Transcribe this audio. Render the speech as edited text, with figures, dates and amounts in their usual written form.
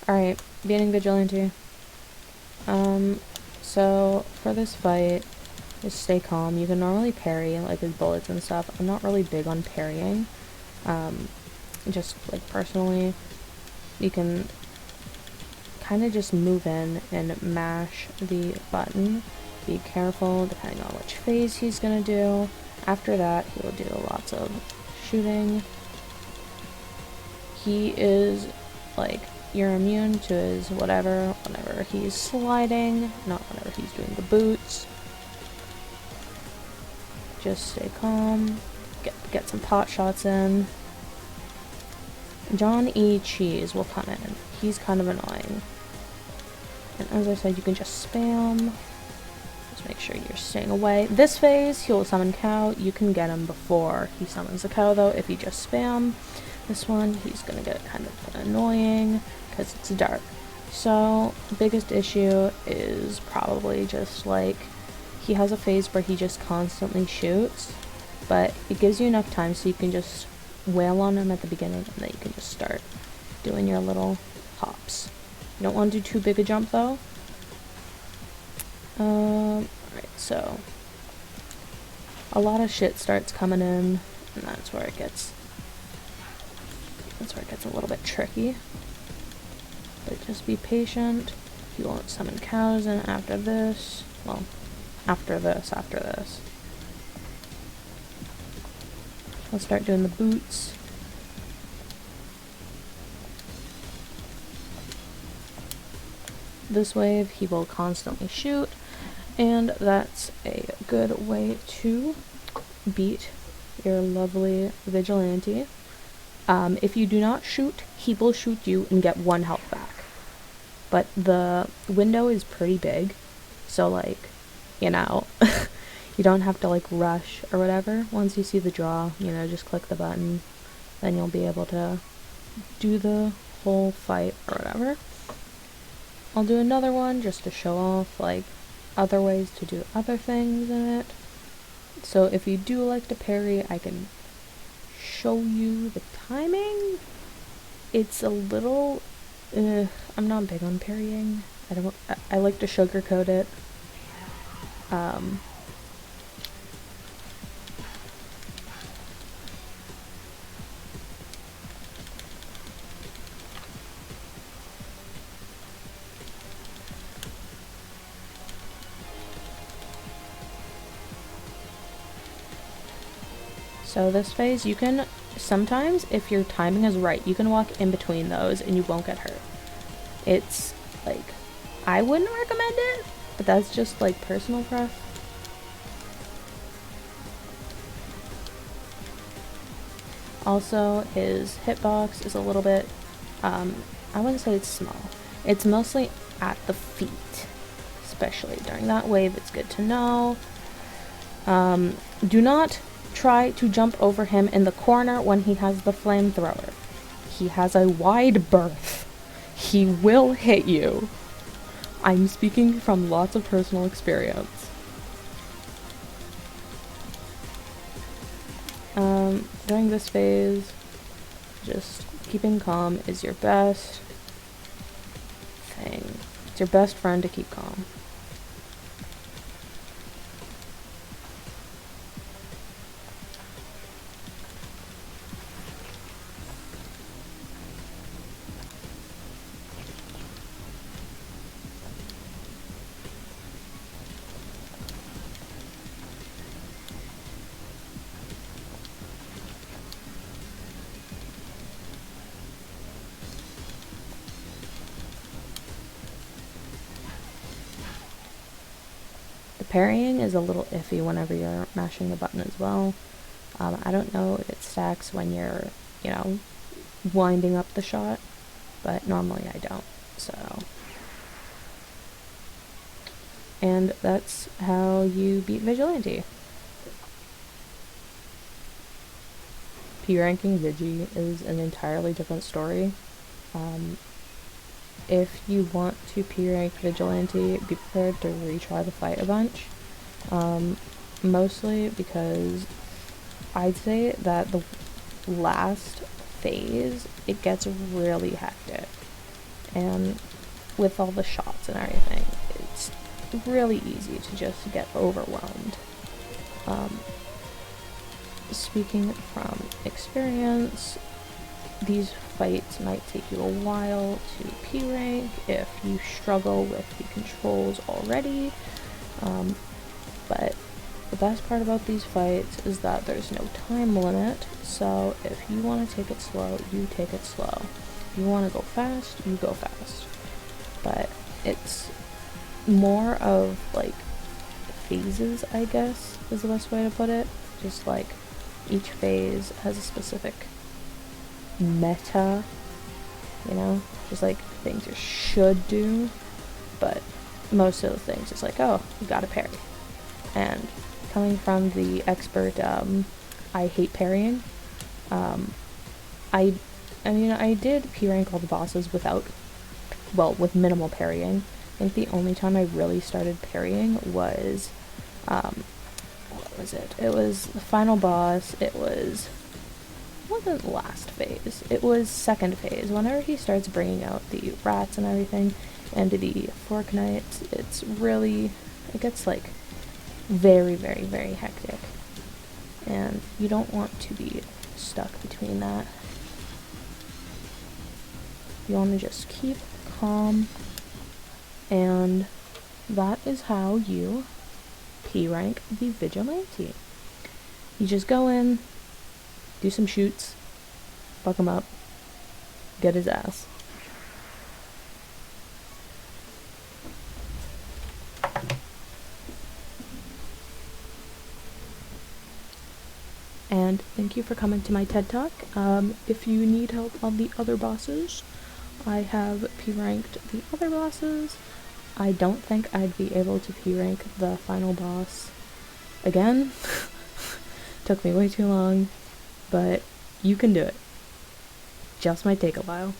Alright, beating Vigilante. So for this fight, just stay calm. You can normally parry like his bullets and stuff. I'm not really big on parrying. Just like personally, you can kind of just move in and mash the button. Be careful depending on which phase he's gonna do. After that, he will do lots of shooting. He is like, you're immune to his whatever whenever he's sliding, not whenever he's doing the boots. Just stay calm, get some pot shots in. John E. Cheese will come in. He's kind of annoying. And as I said, you can just spam. Just make sure you're staying away. This phase, he'll summon cow. You can get him before he summons the cow though if you just spam. This one, he's gonna get kind of annoying because it's dark. So, biggest issue is probably just like, he has a phase where he just constantly shoots, but it gives you enough time so you can just wail on him at the beginning and then you can just start doing your little hops. You don't want to do too big a jump though. Alright, so a lot of shit starts coming in, and that's where it gets a little bit tricky. But just be patient. You won't summon cows in after this. Well, after this. I'll start doing the boots. This wave, he will constantly shoot, and that's a good way to beat your lovely Vigilante. If you do not shoot, he will shoot you and get 1 health back. But the window is pretty big, so like, you know, you don't have to like rush or whatever. Once you see the draw, you know, just click the button, then you'll be able to do the whole fight or whatever. I'll do another one just to show off like other ways to do other things in it. So if you do like to parry, I can show you the timing. It's a little I'm not big on parrying. I like to sugarcoat it. So this phase, you can sometimes, if your timing is right, you can walk in between those and you won't get hurt. It's like, I wouldn't recommend it, but that's just like personal preference. Also, his hitbox is a little bit, I wouldn't say it's small. It's mostly at the feet, especially during that wave. It's good to know. Do not try to jump over him in the corner when he has the flamethrower. He has a wide berth. He will hit you. I'm speaking from lots of personal experience. During this phase, just keeping calm is your best thing. It's your best friend to keep calm. Parrying is a little iffy whenever you're mashing the button as well. I don't know if it stacks when you're, you know, winding up the shot, but normally I don't, so. And that's how you beat Vigilante. P-ranking Vigi is an entirely different story. If you want to P-rank Vigilante, be prepared to retry the fight a bunch. Mostly because I'd say that the last phase, it gets really hectic. and with all the shots and everything, it's really easy to just get overwhelmed. Speaking from experience, these fights might take you a while to P rank if you struggle with the controls already, but the best part about these fights is that there's no time limit, so if you want to take it slow, you take it slow. If you want to go fast, you go fast. But it's more of like phases, I guess, is the best way to put it. Just like each phase has a specific meta, you know, just like things you should do, but most of the things it's like, oh, you gotta parry. And coming from the expert, I hate parrying. I mean, I did P rank all the bosses with minimal parrying. I think the only time I really started parrying was, what was it? It was the final boss. It wasn't last phase. It was second phase. Whenever he starts bringing out the rats and everything, and the fork knights, it gets like very, very, very hectic. And you don't want to be stuck between that. You want to just keep calm, and that is how you P rank the Vigilante. You just go in, do some shoots, fuck him up, get his ass. And thank you for coming to my TED Talk. If you need help on the other bosses, I have P ranked the other bosses. I don't think I'd be able to P rank the final boss again. Took me way too long, but you can do it. Just might take a while.